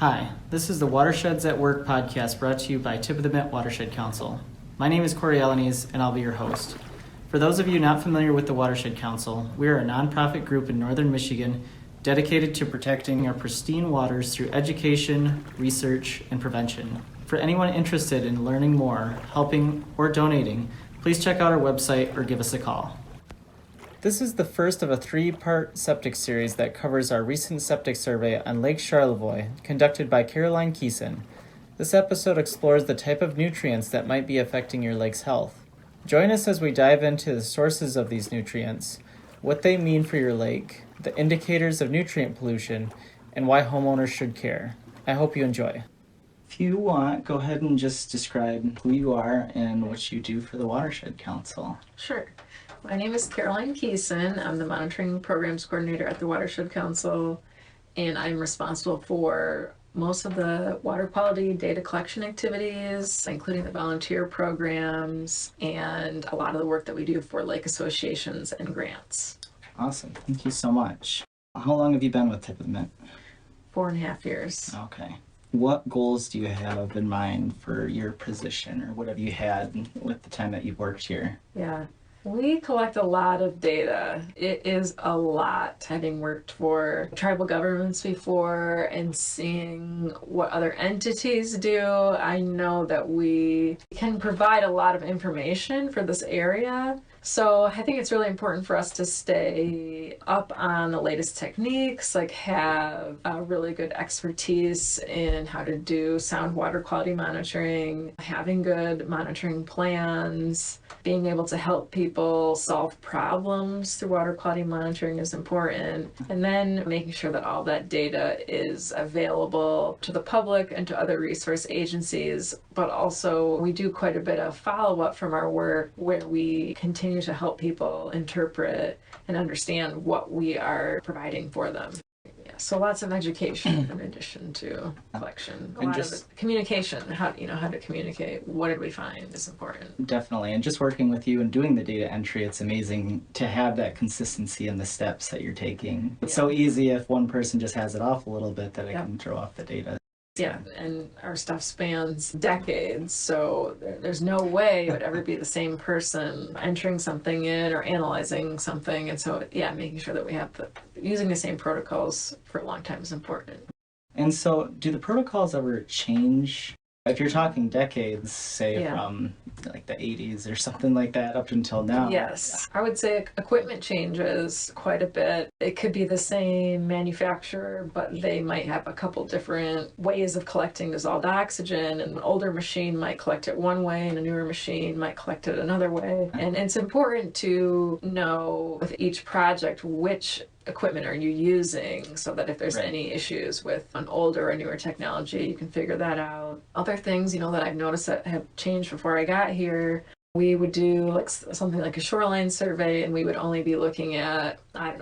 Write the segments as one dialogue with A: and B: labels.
A: Hi, this is the Watersheds at Work podcast brought to you by Tip of the Mitt Watershed Council. My name is Corey Alanis, and I'll be your host. For those of you not familiar with the Watershed Council, we are a nonprofit group in northern Michigan dedicated to protecting our pristine waters through education, research, and prevention. For anyone interested in learning more, helping, or donating, please check out our website or give us a call. This is the first of a three-part septic series that covers our recent septic survey on Lake Charlevoix, conducted by Caroline Keson. This episode explores the type of nutrients that might be affecting your lake's health. Join us as we dive into the sources of these nutrients, what they mean for your lake, the indicators of nutrient pollution, and why homeowners should care. I hope you enjoy. If you want, go ahead and just describe who you are and what you do for the Watershed Council.
B: Sure. My name is Caroline Keson. I'm the Monitoring Programs Coordinator at the Watershed Council, and I'm responsible for most of the water quality data collection activities, including the volunteer programs and a lot of the work that we do for lake associations and grants.
A: Awesome. Thank you so much. How long have you been with Tip of the Mitt?
B: 4.5 years.
A: Okay. What goals do you have in mind for your position, or what have you had with the time that you've worked here?
B: Yeah. We collect a lot of data. It is a lot, having worked for tribal governments before and seeing what other entities do. I know that we can provide a lot of information for this area. So I think it's really important for us to stay up on the latest techniques, like have a really good expertise in how to do sound water quality monitoring, having good monitoring plans, being able to help people solve problems through water quality monitoring is important. And then making sure that all that data is available to the public and to other resource agencies. But also we do quite a bit of follow-up from our work where we continue to help people interpret and understand what we are providing for them. Yeah, so lots of education in addition to collection. A lot of communication, how to communicate. What did we find is important.
A: Definitely. And just working with you and doing the data entry, it's amazing to have that consistency in the steps that you're taking. It's so easy if one person just has it off a little bit that it can throw off the data.
B: Yeah, and our stuff spans decades, so there's no way it would ever be the same person entering something in or analyzing something. And so, making sure that we have using the same protocols for a long time is important.
A: And so, do the protocols ever change? If you're talking decades, say from like the 80s or something like that up until now.
B: Yes, I would say equipment changes quite a bit. It could be the same manufacturer, but they might have a couple different ways of collecting dissolved oxygen. And an older machine might collect it one way and a newer machine might collect it another way. And it's important to know with each project which equipment are you using so that if there's any issues with an older or newer technology, you can figure that out. Other things, that I've noticed that have changed before I got here, we would do something like a shoreline survey, and we would only be looking at,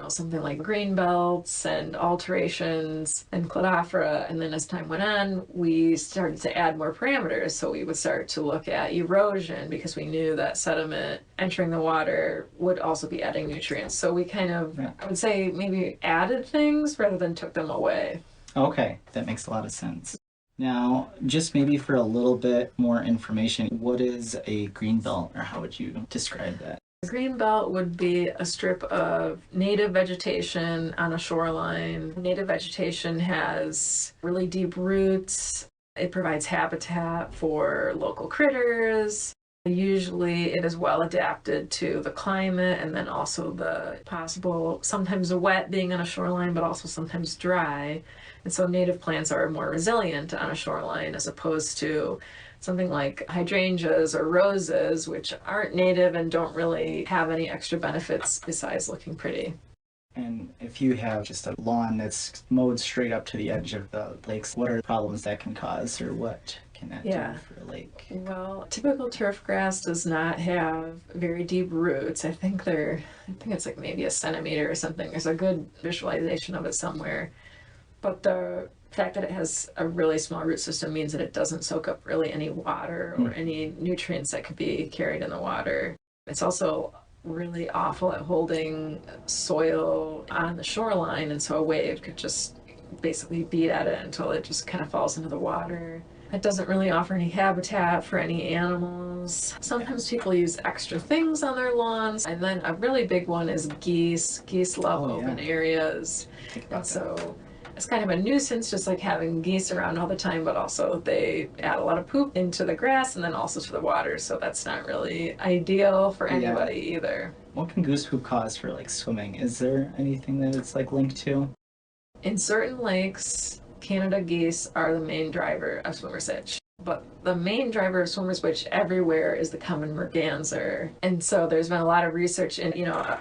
B: something like green belts and alterations and cladophora. And then as time went on, we started to add more parameters. So we would start to look at erosion because we knew that sediment entering the water would also be adding nutrients. So we kind of, I would say, maybe added things rather than took them away.
A: Okay, that makes a lot of sense. Now, just maybe for a little bit more information, what is a green belt, or how would you describe that?
B: A green belt would be a strip of native vegetation on a shoreline. Native vegetation has really deep roots. It provides habitat for local critters. Usually it is well adapted to the climate and then also the possible, sometimes the wet being on a shoreline, but also sometimes dry. And so native plants are more resilient on a shoreline as opposed to something like hydrangeas or roses, which aren't native and don't really have any extra benefits besides looking pretty.
A: And if you have just a lawn that's mowed straight up to the edge of the lakes, what are the problems that can cause, or what can that do for a lake?
B: Well, typical turf grass does not have very deep roots. I think it's like maybe a centimeter or something. There's a good visualization of it somewhere. But the fact that it has a really small root system means that it doesn't soak up really any water or any nutrients that could be carried in the water. It's also really awful at holding soil on the shoreline, and so a wave could just basically beat at it until it just kind of falls into the water. It doesn't really offer any habitat for any animals. Sometimes people use extra things on their lawns. And then a really big one is geese. Geese love open areas. And so it's kind of a nuisance just like having geese around all the time, but also they add a lot of poop into the grass and then also to the water. So that's not really ideal for anybody either.
A: What can goose poop cause for like swimming? Is there anything that it's like linked to?
B: In certain lakes, Canada geese are the main driver of swimmer's itch. But the main driver of swimmer's itch everywhere is the common merganser. And so there's been a lot of research and,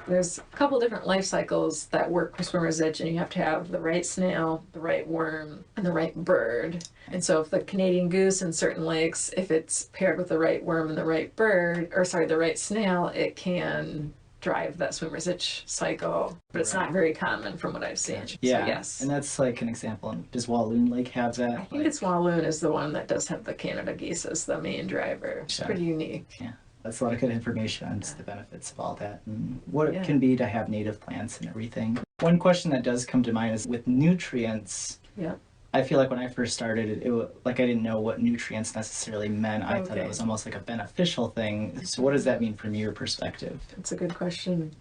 B: there's a couple different life cycles that work for swimmer's itch, and you have to have the right snail, the right worm, and the right bird. And so if the Canadian goose in certain lakes, if it's paired with the right worm and the right the right snail, it can drive that swimmer's itch cycle, but it's not very common from what I've seen.
A: Yeah,
B: so, yes.
A: And that's like an example. Does Walloon Lake have that?
B: I think it's Walloon is the one that does have the Canada geese as the main driver. It's pretty unique.
A: Yeah, that's a lot of good information on just the benefits of all that and what it can be to have native plants and everything. One question that does come to mind is with nutrients.
B: Yeah.
A: I feel like when I first started, it was like I didn't know what nutrients necessarily meant. I thought it was almost like a beneficial thing. So what does that mean from your perspective?
B: That's a good question.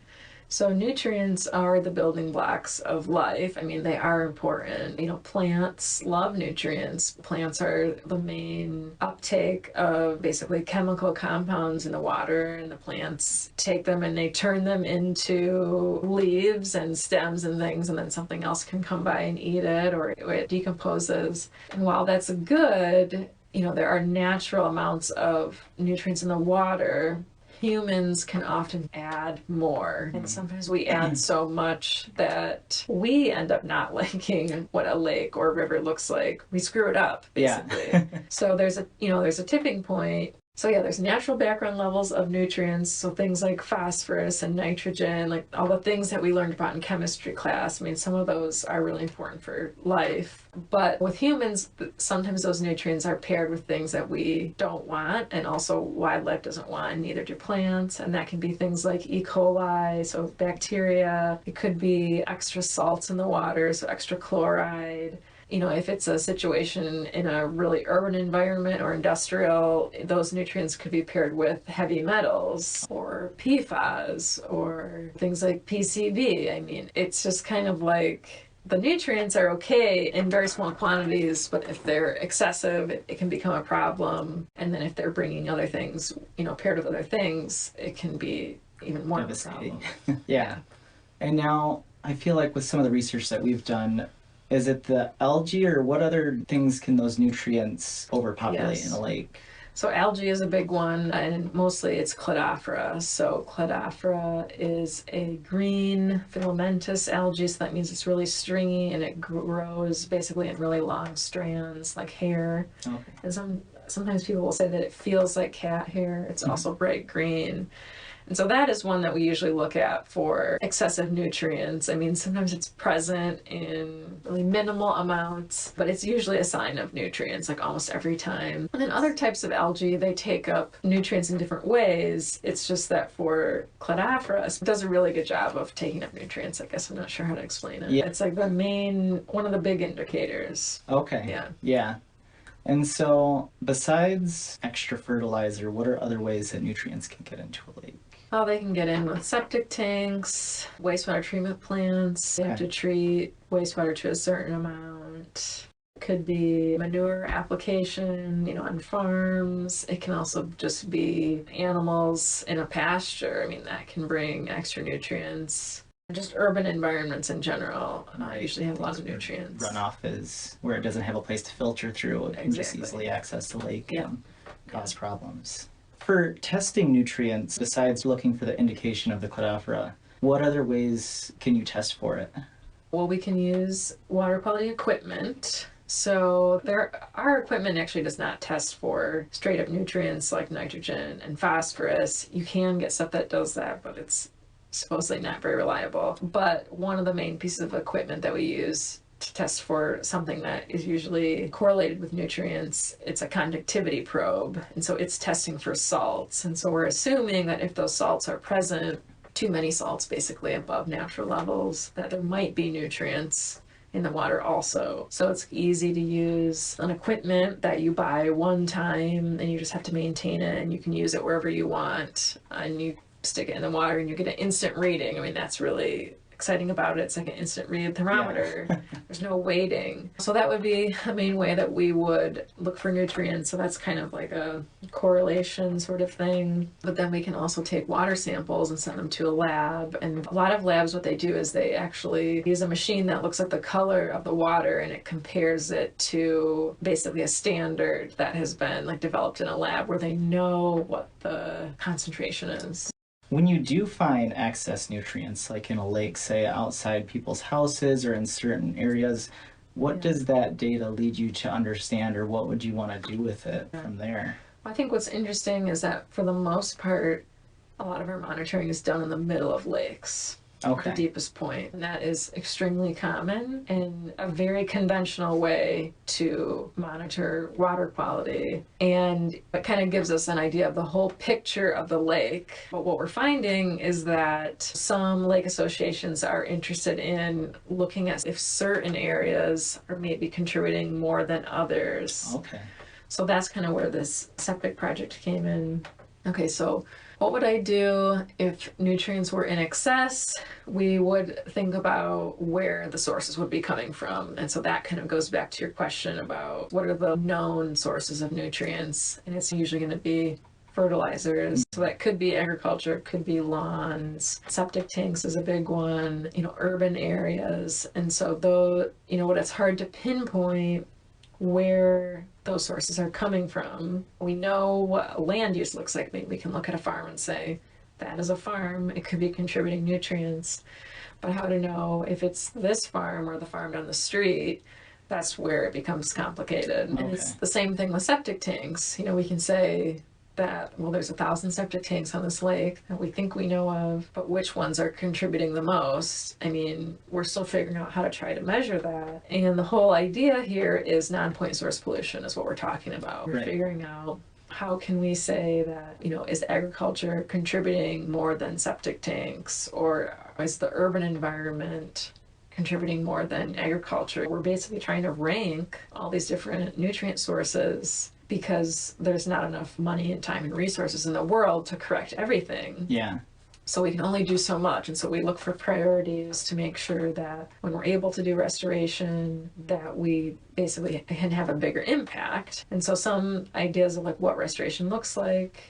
B: So nutrients are the building blocks of life. I mean, they are important. Plants love nutrients. Plants are the main uptake of basically chemical compounds in the water, and the plants take them and they turn them into leaves and stems and things, and then something else can come by and eat it, or it decomposes. And while that's good, there are natural amounts of nutrients in the water. Humans can often add more, and sometimes we add so much that we end up not liking what a lake or a river looks like. We screw it up, basically. So there's a tipping point. So there's natural background levels of nutrients, so things like phosphorus and nitrogen, like all the things that we learned about in chemistry class. I mean, some of those are really important for life. But with humans, sometimes those nutrients are paired with things that we don't want, and also wildlife doesn't want, and neither do plants. And that can be things like E. coli, so bacteria. It could be extra salts in the water, so extra chloride. If it's a situation in a really urban environment or industrial, those nutrients could be paired with heavy metals or PFAS or things like PCB. I mean, it's just kind of like the nutrients are okay in very small quantities, but if they're excessive, it can become a problem. And then if they're bringing other things, paired with other things, it can be even more of a problem.
A: Yeah. And now I feel like with some of the research that we've done, is it the algae or what other things can those nutrients overpopulate in a lake?
B: So algae is a big one, and mostly it's Cladophora. So Cladophora is a green filamentous algae, so that means it's really stringy and it grows basically in really long strands like hair. Okay. And sometimes people will say that it feels like cat hair. It's also bright green. And so that is one that we usually look at for excessive nutrients. I mean, sometimes it's present in really minimal amounts, but it's usually a sign of nutrients, like almost every time. And then other types of algae, they take up nutrients in different ways. It's just that for Cladophora, it does a really good job of taking up nutrients. I guess I'm not sure how to explain it. Yeah. It's like one of the big indicators.
A: Okay. Yeah. And so besides extra fertilizer, what are other ways that nutrients can get into a lake?
B: Oh, they can get in with septic tanks, wastewater treatment plants. They have to treat wastewater to a certain amount. It could be manure application, on farms. It can also just be animals in a pasture. I mean, that can bring extra nutrients. Just urban environments in general usually have a lot of nutrients.
A: Runoff is where it doesn't have a place to filter through. It can just easily access the lake and cause problems. For testing nutrients, besides looking for the indication of the Cladophora, what other ways can you test for it?
B: Well, we can use water quality equipment. So our equipment actually does not test for straight up nutrients like nitrogen and phosphorus. You can get stuff that does that, but it's supposedly not very reliable. But one of the main pieces of equipment that we use to test for something that is usually correlated with nutrients, it's a conductivity probe. And so it's testing for salts. And so we're assuming that if those salts are present, too many salts basically above natural levels, that there might be nutrients in the water also. So it's easy to use an equipment that you buy one time and you just have to maintain it, and you can use it wherever you want, and you stick it in the water and you get an instant reading. I mean, that's really exciting about it. It's like an instant read thermometer. Yeah. There's no waiting. So that would be a main way that we would look for nutrients. So that's kind of like a correlation sort of thing. But then we can also take water samples and send them to a lab. And a lot of labs, what they do is they actually use a machine that looks at the color of the water, and it compares it to basically a standard that has been like developed in a lab where they know what the concentration is.
A: When you do find excess nutrients, like in a lake, say outside people's houses or in certain areas, what does that data lead you to understand, or what would you want to do with it from there?
B: I think what's interesting is that for the most part, a lot of our monitoring is done in the middle of lakes.
A: Okay.
B: The deepest point. And that is extremely common and a very conventional way to monitor water quality. And it kind of gives us an idea of the whole picture of the lake. But what we're finding is that some lake associations are interested in looking at if certain areas are maybe contributing more than others.
A: Okay.
B: So that's kind of where this septic project came in. Okay, so what would I do if nutrients were in excess? We would think about where the sources would be coming from. And so that kind of goes back to your question about what are the known sources of nutrients. And it's usually going to be fertilizers. So that could be agriculture, it could be lawns. Septic tanks is a big one, urban areas. And so though, what it's hard to pinpoint where those sources are coming from. We know what land use looks like. Maybe we can look at a farm and say, that is a farm. It could be contributing nutrients. But how to know if it's this farm or the farm down the street, that's where it becomes complicated. Okay. And it's the same thing with septic tanks. We can say that, well, there's 1,000 septic tanks on this lake that we think we know of, but which ones are contributing the most? I mean, we're still figuring out how to try to measure that. And the whole idea here is non-point source pollution is what we're talking about. Right. We're figuring out how can we say that, is agriculture contributing more than septic tanks, or is the urban environment contributing more than agriculture? We're basically trying to rank all these different nutrient sources because there's not enough money and time and resources in the world to correct everything. Yeah. So we can only do so much. And so we look for priorities to make sure that when we're able to do restoration, that we basically can have a bigger impact. And so some ideas of like what restoration looks like,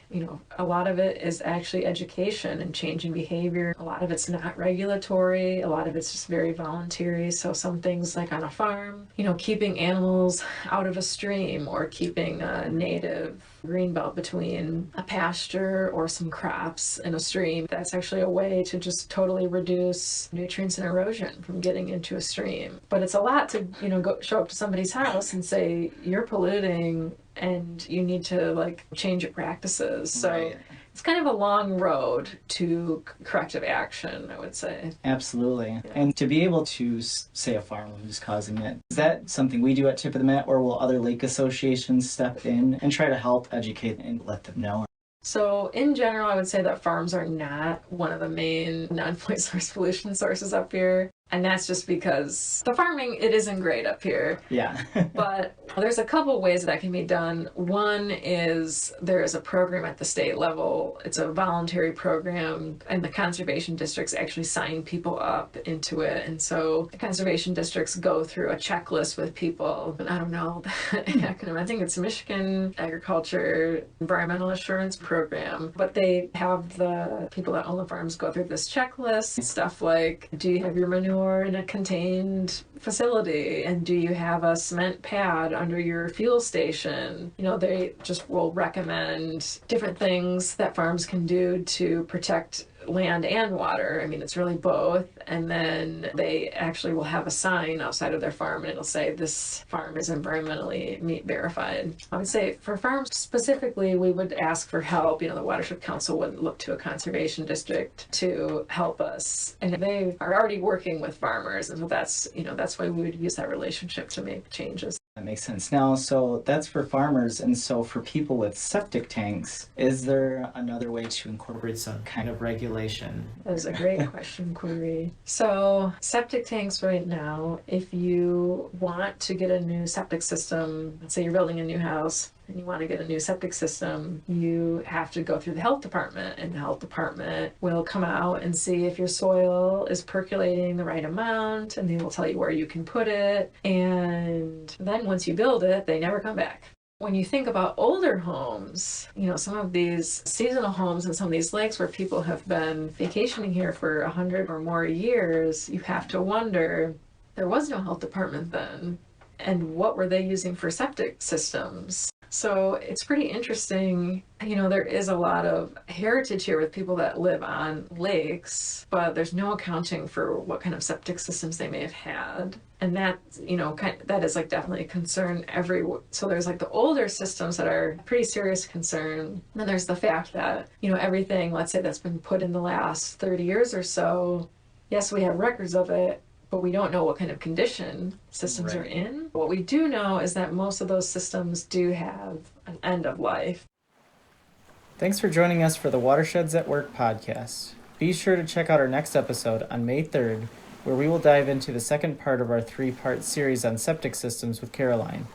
B: a lot of it is actually education and changing behavior. A lot of it's not regulatory. A lot of it's just very voluntary. So some things like on a farm, keeping animals out of a stream, or keeping a native green belt between a pasture or some crops in a stream. That's actually a way to just totally reduce nutrients and erosion from getting into a stream. But it's a lot to, go show up to somebody's house and say, you're polluting and you need to change your practices. So right. It's kind of a long road to corrective action, I would say. Absolutely. Yeah. And to be able to say a farm who's causing it, is that something we do at Tip of the Met, or will other lake associations step in and try to help educate and let them know? So in general, I would say that farms are not one of the main non-point source pollution sources up here. And that's just because the farming, it isn't great up here. Yeah. But there's a couple ways that can be done. One is there is a program at the state level. It's a voluntary program, and the conservation districts actually sign people up into it. And so the conservation districts go through a checklist with people. And I don't know the acronym. I think it's Michigan Agriculture Environmental Assurance Program. But they have the people that own the farms go through this checklist. Stuff like, do you have your manure in a contained facility, and do you have a cement pad under your fuel station? They just will recommend different things that farms can do to protect land and water. I mean, it's really both. And then they actually will have a sign outside of their farm, and it'll say this farm is environmentally meet verified. I would say for farms specifically, we would ask for help. The Watershed Council would look to a conservation district to help us. And they are already working with farmers. And so that's why we would use that relationship to make changes.
A: That makes sense. Now, so that's for farmers, and so for people with septic tanks, is there another way to incorporate some kind of regulation?
B: That is a great question, Corey. So, septic tanks right now, if you want to get a new septic system, let's say you're building a new house and you want to get a new septic system, you have to go through the health department, and the health department will come out and see if your soil is percolating the right amount, and they will tell you where you can put it. And then once you build it, they never come back. When you think about older homes, some of these seasonal homes and some of these lakes where people have been vacationing here for 100 or more years, you have to wonder, there was no health department then, and what were they using for septic systems? So it's pretty interesting. There is a lot of heritage here with people that live on lakes, but there's no accounting for what kind of septic systems they may have had. And that, that is definitely a concern so there's the older systems that are pretty serious concern. Then there's the fact that, everything, let's say, that's been put in the last 30 years or so, yes, we have records of it, but we don't know what kind of condition systems are in. What we do know is that most of those systems do have an end of life.
A: Thanks for joining us for the Watersheds at Work podcast. Be sure to check out our next episode on May 3rd, where we will dive into the second part of our 3-part series on septic systems with Caroline.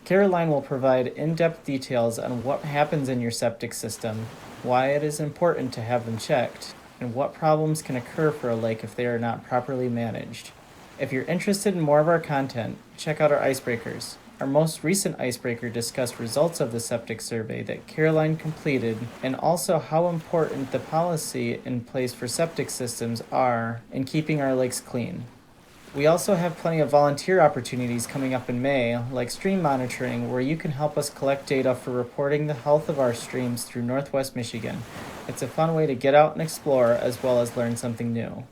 A: Caroline will provide in-depth details on what happens in your septic system, why it is important to have them checked, and what problems can occur for a lake if they are not properly managed. If you're interested in more of our content, check out our icebreakers. Our most recent icebreaker discussed results of the septic survey that Caroline completed, and also how important the policy in place for septic systems are in keeping our lakes clean. We also have plenty of volunteer opportunities coming up in May, like stream monitoring, where you can help us collect data for reporting the health of our streams through Northwest Michigan. It's a fun way to get out and explore, as well as learn something new.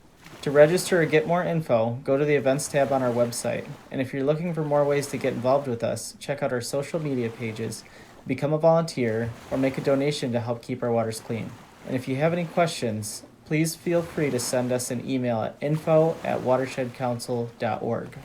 A: To register or get more info, go to the events tab on our website. And if you're looking for more ways to get involved with us, check out our social media pages, become a volunteer, or make a donation to help keep our waters clean. And if you have any questions, please feel free to send us an email at info@watershedcouncil.org.